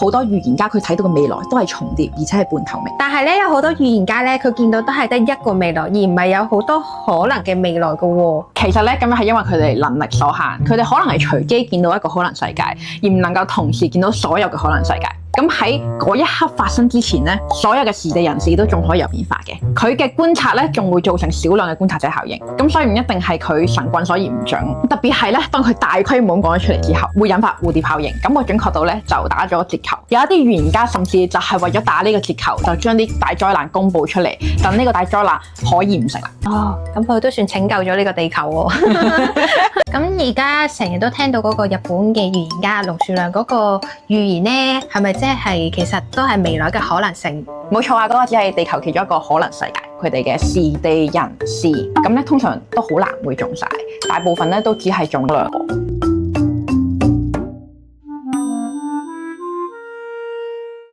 好多預言家佢睇到嘅未來都係重疊，而且係半透明。但係咧，有好多預言家咧，佢見到都係得一個未來，而唔係有好多可能嘅未來嘅喎。其實咧，咁樣係因為佢哋能力所限，佢哋可能係隨機見到一個可能世界，而唔能夠同時見到所有嘅可能世界。咁喺嗰一刻發生之前咧，所有嘅時地人事都仲可以有變化嘅。佢嘅觀察咧，仲會造成少量嘅觀察者效應。咁所以唔一定係佢神棍所言唔準。特別係咧，當佢大規模講咗出嚟之後，會引發蝴蝶效應。咁個準確度咧就打咗折扣。有一啲預言家甚至就係為咗打呢個折扣，就將啲大災難公佈出嚟，等呢個大災難可以唔成啦。哦，咁佢都算拯救咗呢個地球喎。咁而家成日都聽到嗰個日本嘅預言家龍樹亮嗰個預言咧，係咪即係其實都係未來嘅可能性？冇錯啊，嗰個只係地球其中一個可能世界。佢哋嘅時地人事咁咧，通常都好難會中晒，大部分咧都只係中2個。